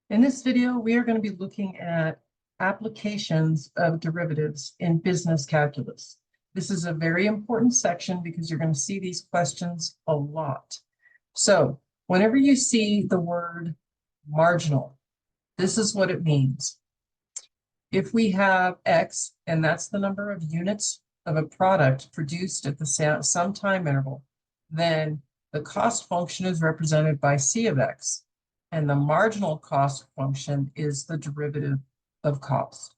In this video, we are going to be looking at applications of derivatives in business calculus. This is a very important section because you're going to see these questions a lot. So whenever you see the word marginal, this is what it means. If we have X, and that's the number of units of a product produced at the some time interval, then the cost function is represented by C of X. And the marginal cost function is the derivative of cost.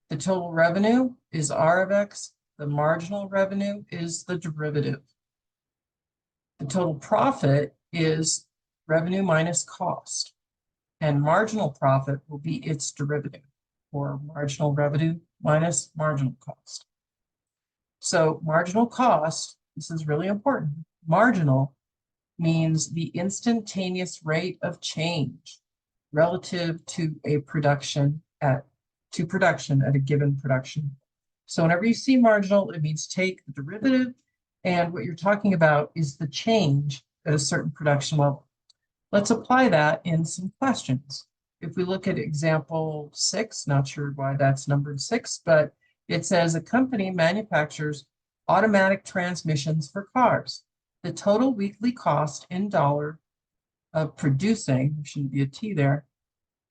The total revenue is R of X. The marginal revenue is the derivative. The total profit is revenue minus cost. And marginal profit will be its derivative, or marginal revenue minus marginal cost. So marginal cost, this is really important. Marginal means the instantaneous rate of change relative to a production at a given production. So whenever you see marginal, it means take the derivative, and what you're talking about is the change at a certain production level. Let's apply that in some questions. If we look at example 6, not sure why that's numbered 6, but it says a company manufactures automatic transmissions for cars. The total weekly cost in dollar of producing, there shouldn't be a T there,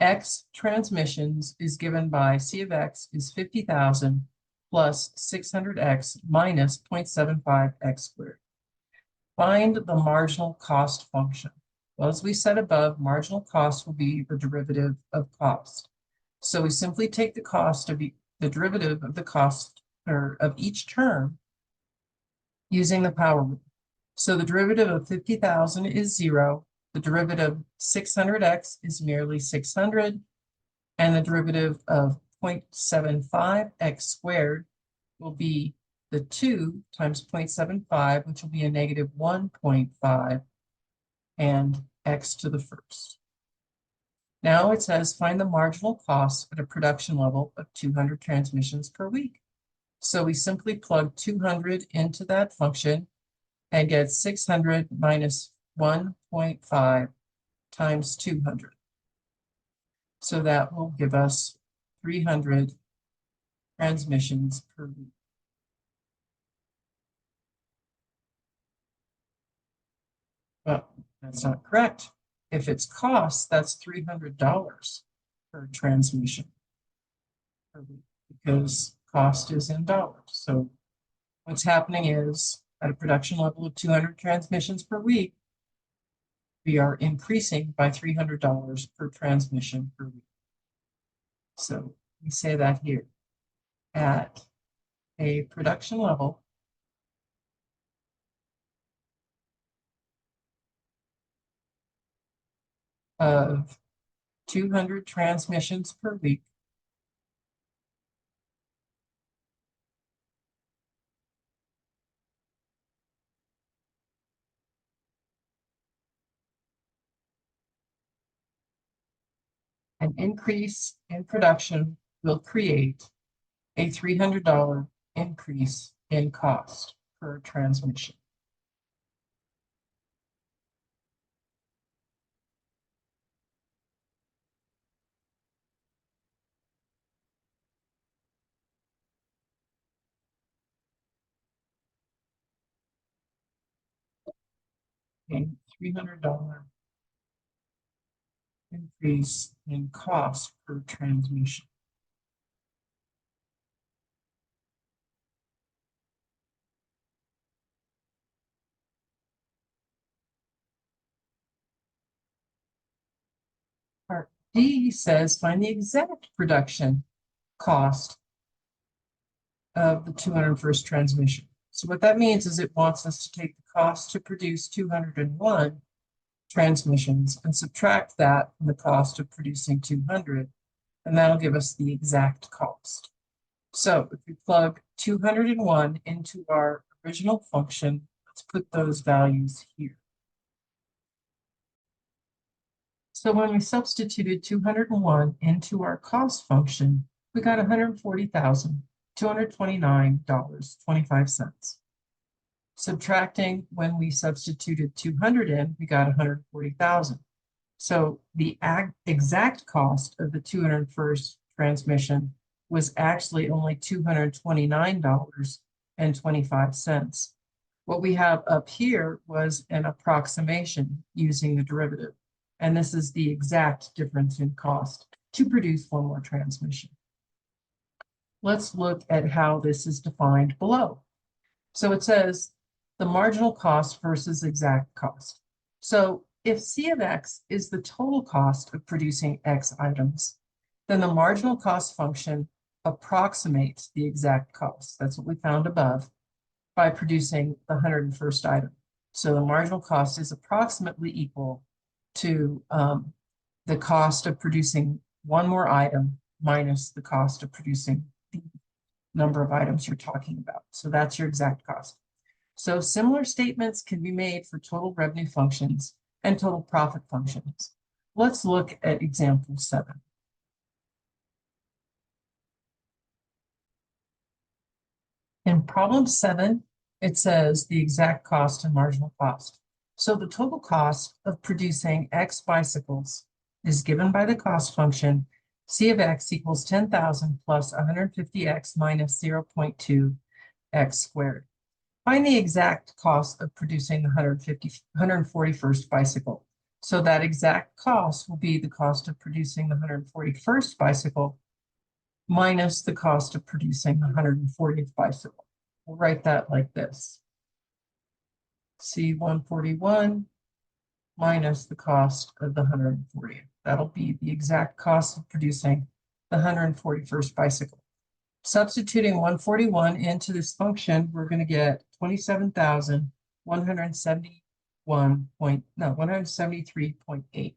X transmissions is given by C of X is 50,000 plus 600X minus 0.75 X squared. Find the marginal cost function. Well, as we said above, marginal cost will be the derivative of cost. So we simply take the cost of the derivative of the cost or of each term using the power rule. So the derivative of 50,000 is 0. The derivative of 600x is merely 600. And the derivative of 0.75x squared will be the 2 times 0.75, which will be a negative 1.5, and x to the first. Now it says find the marginal cost at a production level of 200 transmissions per week. So we simply plug 200 into that function and get 600 minus 1.5 times 200. So that will give us 300 transmissions per week. Well, that's not correct. If it's cost, that's $300 per transmission per week because cost is in dollars. So what's happening is at a production level of 200 transmissions per week, we are increasing by $300 per transmission per week. So we say that here. At a production level of 200 transmissions per week, an increase in production will create a $300 increase in cost per transmission. A $300 increase in cost per transmission. Part D says find the exact production cost of the 201st transmission. So what that means is it wants us to take the cost to produce 201 transmissions and subtract that from the cost of producing 200, and that'll give us the exact cost. So if we plug 201 into our original function, let's put those values here. So when we substituted 201 into our cost function, we got $140,229.25. Subtracting when we substituted 200 in, we got 140,000. So the exact cost of the 201st transmission was actually only $229.25. What we have up here was an approximation using the derivative. And this is the exact difference in cost to produce one more transmission. Let's look at how this is defined below. So it says the marginal cost versus exact cost. So if C of X is the total cost of producing X items, then the marginal cost function approximates the exact cost. That's what we found above by producing the 101st item. So the marginal cost is approximately equal to the cost of producing one more item minus the cost of producing the number of items you're talking about. So that's your exact cost. So similar statements can be made for total revenue functions and total profit functions. Let's look at example 7. In problem 7, it says the exact cost and marginal cost. So the total cost of producing X bicycles is given by the cost function C of X equals 10,000 plus 150X minus 0.2 X squared. Find the exact cost of producing the 141st bicycle. So that exact cost will be the cost of producing the 141st bicycle minus the cost of producing the 140th bicycle. We'll write that like this. C141 minus the cost of the 140th. That'll be the exact cost of producing the 141st bicycle. Substituting 141 into this function, we're going to get 173.8.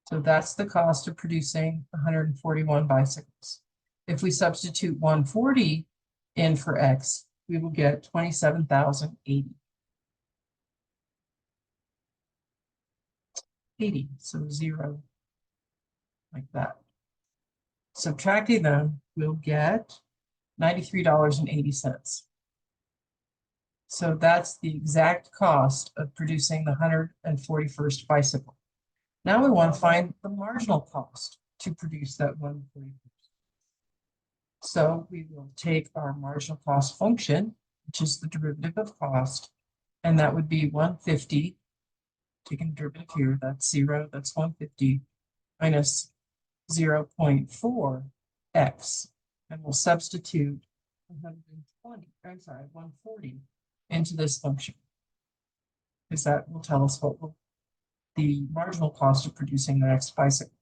So that's the cost of producing 141 bicycles. If we substitute 140 in for X, we will get 27,080. 80, so 0, like that. Subtracting them, we'll get $93.80. So that's the exact cost of producing the 141st bicycle. Now we want to find the marginal cost to produce that 141st. So we will take our marginal cost function, which is the derivative of cost, and that would be 150. Taking derivative here, that's 0, that's 150, minus 0.4 X. And we'll substitute 140 into this function, because that will tell us what will the marginal cost of producing the next bicycle.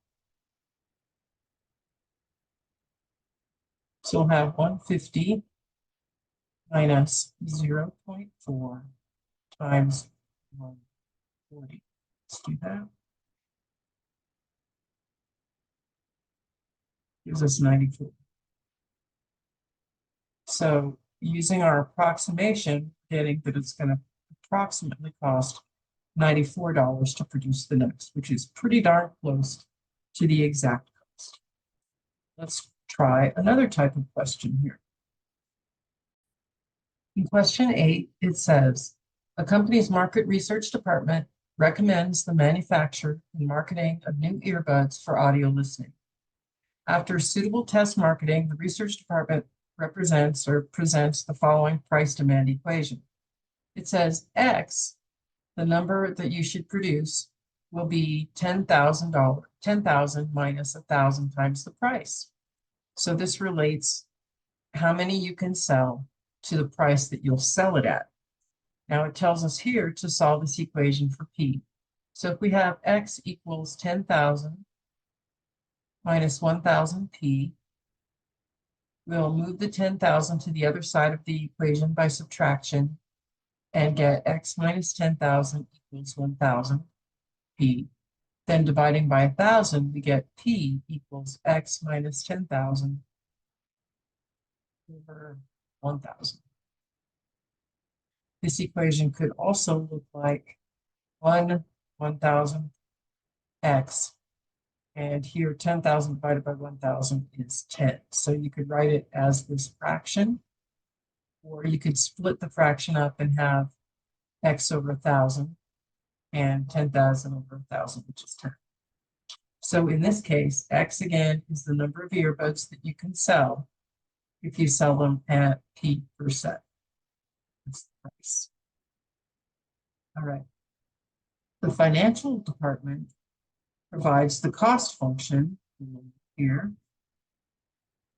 So we'll have 150 minus 0.4 times 140. Let's do that. Gives us 94. So using our approximation, getting that it's going to approximately cost $94 to produce the next, which is pretty darn close to the exact cost. Let's try another type of question here. In question 8, it says, a company's market research department recommends the manufacture and marketing of new earbuds for audio listening. After suitable test marketing, the research department presents the following price demand equation. It says X, the number that you should produce, will be $10,000, 10,000 minus 1,000 times the price. So this relates how many you can sell to the price that you'll sell it at. Now it tells us here to solve this equation for P. So if we have X equals 10,000 minus 1,000 P, we'll move the 10,000 to the other side of the equation by subtraction and get X minus 10,000 equals 1,000 P. Then dividing by 1,000, we get P equals X minus 10,000 over 1,000. This equation could also look like 1,000 X. And here 10,000 divided by 1,000 is 10. So you could write it as this fraction. Or you could split the fraction up and have X over 1,000 and 10,000 over 1,000, which is 10. So in this case, X again is the number of earbuds that you can sell if you sell them at P per set. That's the price. All right. The financial department provides the cost function here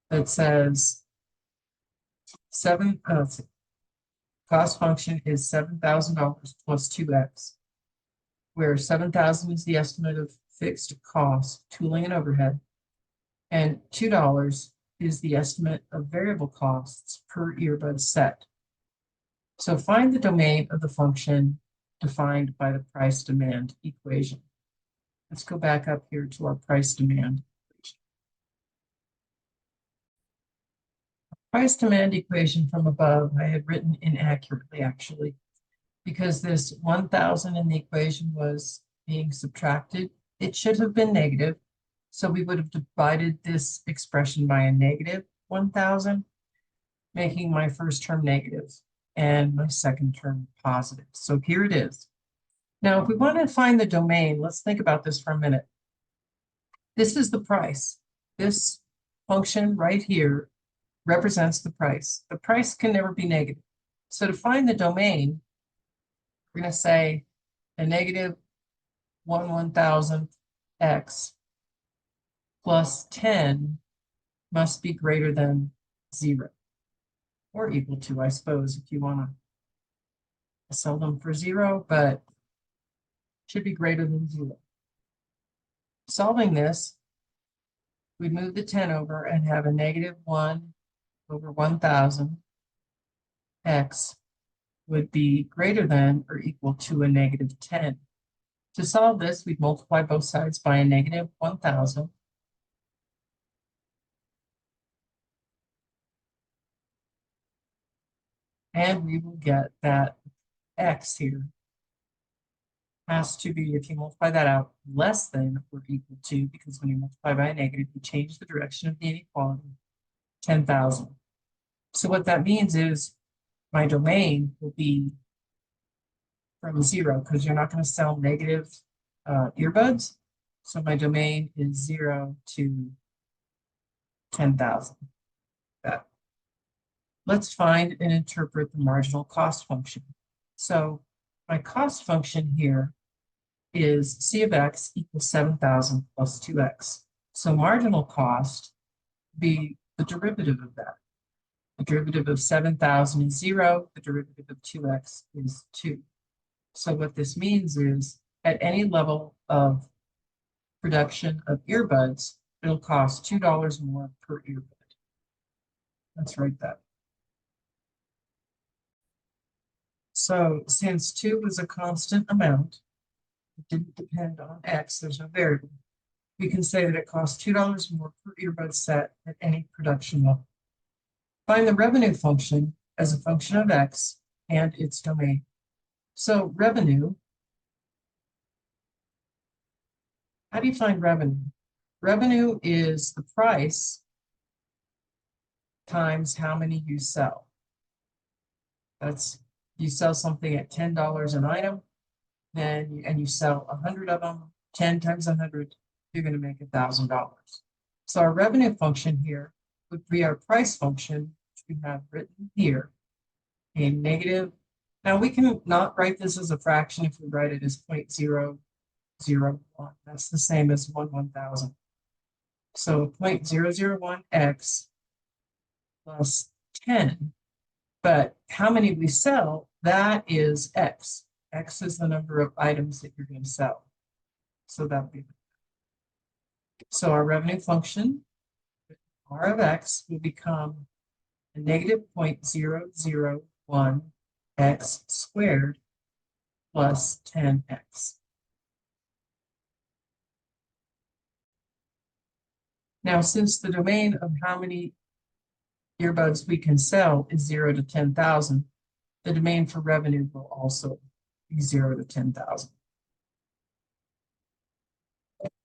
that says cost function is $7,000 plus 2x, where 7,000 is the estimate of fixed cost, tooling and overhead, and $2 is the estimate of variable costs per earbud set. So find the domain of the function defined by the price demand equation. Let's go back up here to our price demand equation. Price demand equation from above I had written inaccurately, actually, because this 1,000 in the equation was being subtracted. It should have been negative, so we would have divided this expression by a negative 1,000, making my first term negative and my second term positive. So here it is. Now, if we want to find the domain, let's think about this for a minute. This is the price. This function right here represents the price. The price can never be negative. So to find the domain, we're going to say a negative 1/1000th x plus 10 must be greater than 0 or equal to, I suppose, if you want to sell them for 0, but should be greater than 0. Solving this, we move the 10 over and have a negative 1 over 1,000 x would be greater than or equal to a negative 10. To solve this, we'd multiply both sides by a negative 1,000. And we will get that x here has to be, if you multiply that out, less than or equal to, because when you multiply by a negative, you change the direction of the inequality, 10,000. So what that means is my domain will be from 0, because you're not going to sell negative earbuds. So my domain is 0 to 10,000. Let's find and interpret the marginal cost function. So my cost function here is C of x equals 7,000 plus 2x. So marginal cost be the derivative of that. The derivative of 7,000 is 0. The derivative of 2x is 2. So what this means is at any level of production of earbuds, it'll cost $2 more per earbud. Let's write that. So since 2 was a constant amount, it didn't depend on x, there's no variable, we can say that it costs $2 more per earbud set at any production level. Find the revenue function as a function of x and its domain. So revenue, how do you find revenue? Revenue is the price times how many you sell. That's, you sell something at $10 an item, then you sell 100 of them, 10 times 100, you're going to make $1,000. So our revenue function here would be our price function, which we have written here, a negative. Now we can not write this as a fraction if we write it as 0.001. That's the same as 1/1000. So 0.001x plus 10. But how many we sell, that is x. X is the number of items that you're going to sell. So that would be. So our revenue function, r of x, will become a negative 0.001 x squared plus 10x. Now, since the domain of how many earbuds we can sell is 0 to 10,000, the domain for revenue will also be 0 to 10,000.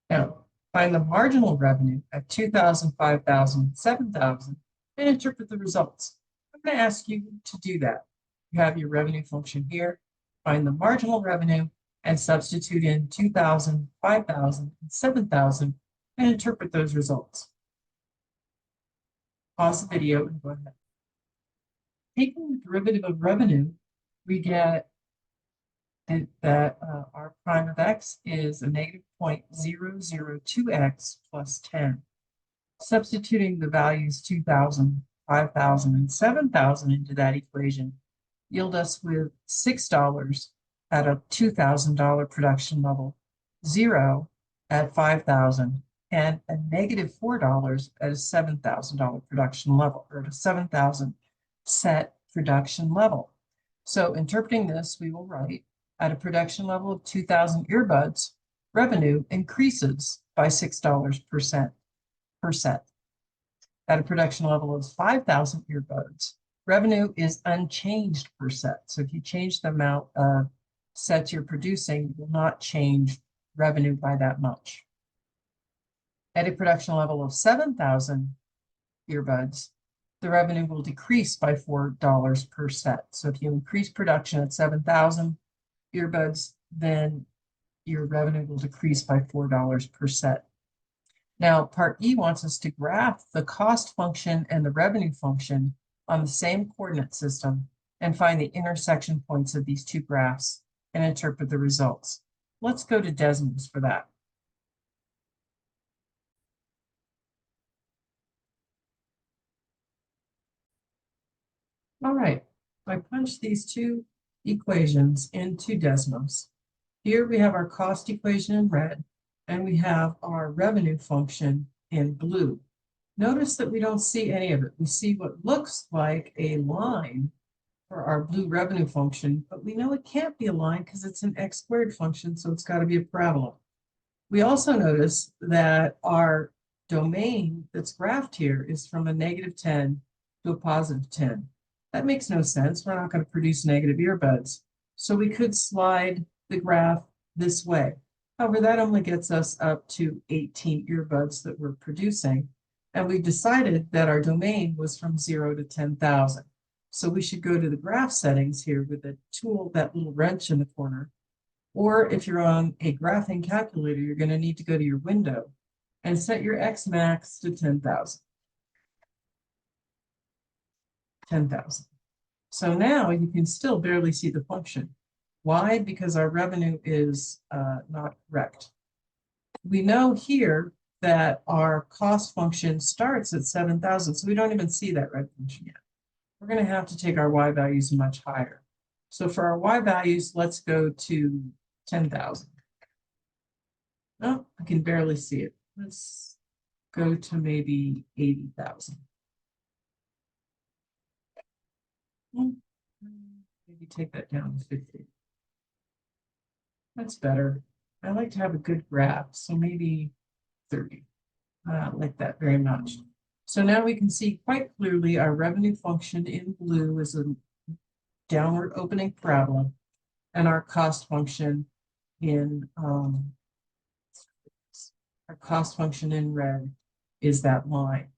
Now, find the marginal revenue at 2,000, 5,000, 7,000, and interpret the results. going to ask you to do that. You have your revenue function here, find the marginal revenue, and substitute in 2,000, 5,000, and 7,000, and interpret those results. Pause the video and go ahead. Taking the derivative of revenue, we get that our prime of x is a negative 0.002x plus 10. Substituting the values 2,000, 5,000, and 7,000 into that equation yield us with $6 at a $2,000 production level, 0 at 5,000, and a negative $4 at a $7,000 production level, or at a 7,000 set production level. So interpreting this, we will write at a production level of 2,000 earbuds, revenue increases by $6 per set. At a production level of 5,000 earbuds, revenue is unchanged per set. So if you change the amount of sets you're producing, you will not change revenue by that much. At a production level of 7,000 earbuds, the revenue will decrease by $4 per set. So if you increase production at 7,000 earbuds, then your revenue will decrease by $4 per set. Now, part E wants us to graph the cost function and the revenue function on the same coordinate system and find the intersection points of these two graphs and interpret the results. Let's go to Desmos for that. All right, I punched these two equations into Desmos. Here we have our cost equation in red, and we have our revenue function in blue. Notice that we don't see any of it. We see what looks like a line for our blue revenue function, but we know it can't be a line because it's an x squared function, so it's got to be a parabola. We also notice that our domain that's graphed here is from a negative 10 to a positive 10. That makes no sense. We're not going to produce negative earbuds. So we could slide the graph this way. However, that only gets us up to 18 earbuds that we're producing. And we decided that our domain was from 0 to 10,000. So we should go to the graph settings here with the tool, that little wrench in the corner. Or if you're on a graphing calculator, you're going to need to go to your window and set your X max to 10,000. 10,000. So now you can still barely see the function. Why? Because our revenue is not correct. We know here that our cost function starts at 7,000, so we don't even see that red function yet. We're going to have to take our Y values much higher. So for our Y values, let's go to 10,000. Oh, I can barely see it. Let's go to maybe 80,000. Maybe take that down to 50. That's better. I like to have a good graph, so maybe 30. I like that very much. So now we can see quite clearly our revenue function in blue is a downward opening parabola, and our cost function in red is that line.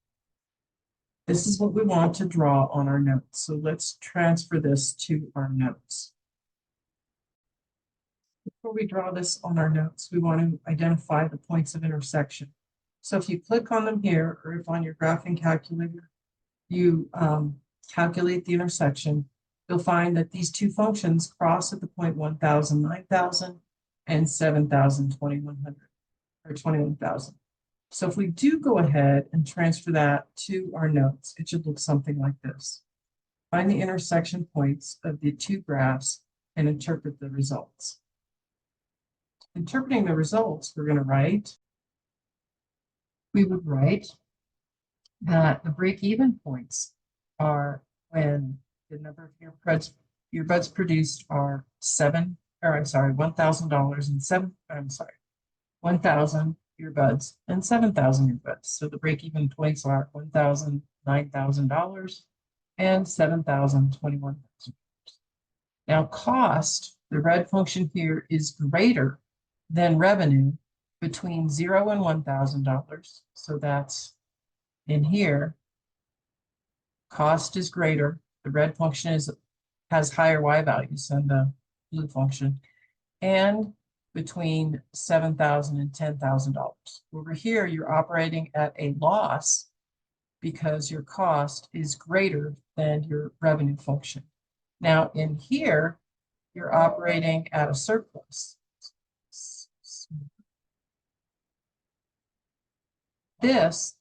This is what we want to draw on our notes. So let's transfer this to our notes. Before we draw this on our notes, we want to identify the points of intersection. So if you click on them here, or if on your graphing calculator, you calculate the intersection, you'll find that these two functions cross at the point 1,000, 9,000, and 7,000, 2,100, or 21,000. So if we do go ahead and transfer that to our notes, it should look something like this. Find the intersection points of the two graphs and interpret the results. Interpreting the results, we would write that the break-even points are when the number of earbuds produced are $1,000 and 1,000 earbuds and 7,000 earbuds. So the break-even points are $1,000, $9,000, and 7,000, $21,000. Now cost, the red function here, is greater than revenue between $0 and $1,000. So that's in here. Cost is greater The red function has higher y values than the blue function, and between $7,000 and $10,000. Over here, you're operating at a loss because your cost is greater than your revenue function. Now in here, you're operating at a surplus. This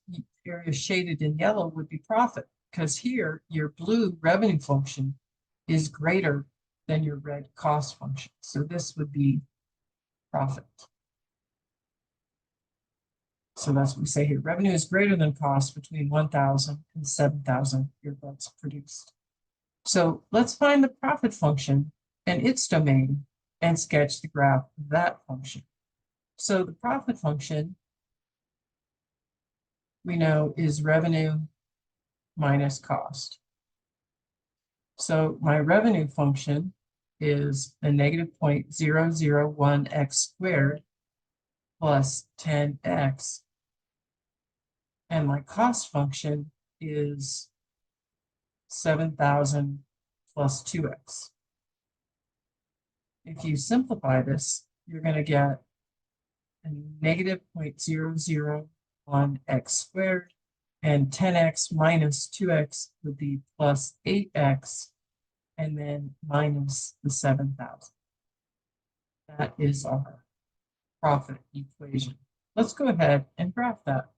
area shaded in yellow would be profit, because here your blue revenue function is greater than your red cost function. So this would be profit. So that's what we say here. Revenue is greater than cost between 1,000 and 7,000 earbuds produced. So let's find the profit function and its domain and sketch the graph of that function. So the profit function we know is revenue minus cost. So my revenue function is a negative 0.001x squared plus 10x. And my cost function is 7,000 plus 2x. If you simplify this, you're going to get a negative 0.001x squared, and 10x minus 2x would be plus 8x, and then minus the 7,000. That is our profit equation. Let's go ahead and graph that.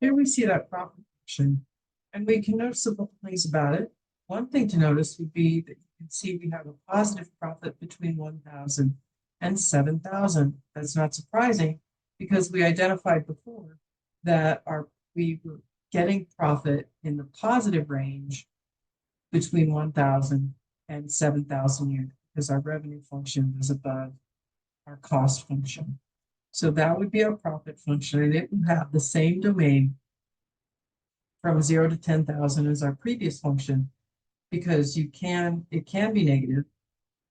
Here we see that profit function, and we can notice a couple things about it. One thing to notice would be that you can see we have a positive profit between 1,000 and 7,000. That's not surprising, because we identified before that we were getting profit in the positive range between 1,000 and 7,000 units, because our revenue function was above our cost function. So that would be our profit function, and it would have the same domain from 0 to 10,000 as our previous function, because it can be negative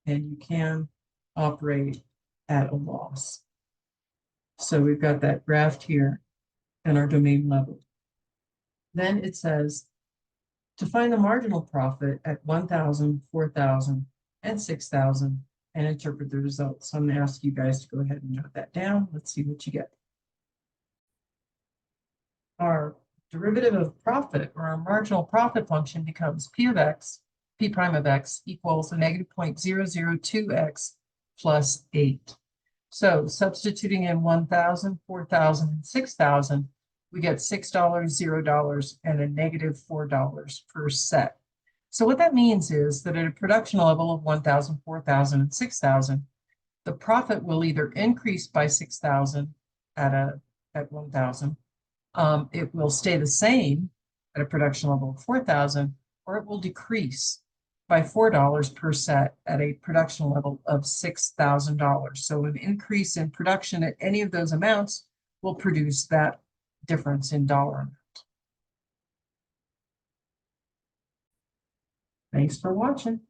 and you can operate at a loss. So we've got that graphed here and our domain level. Then it says to find the marginal profit at 1,000, 4,000, and 6,000 and interpret the results. So I'm going to ask you guys to go ahead and note that down. Let's see what you get. Our derivative of profit, or our marginal profit function, becomes P prime of x equals a negative 0.002x plus 8. So substituting in 1,000, 4,000, and 6,000, we get $6, $0, and a negative $4 per set. So what that means is that at a production level of 1,000, 4,000, and 6,000, the profit will either increase by 6,000 at 1,000, it will stay the same at a production level of 4,000, or it will decrease by $4 per set at a production level of $6,000. So an increase in production at any of those amounts will produce that difference in dollar amount. Thanks for watching.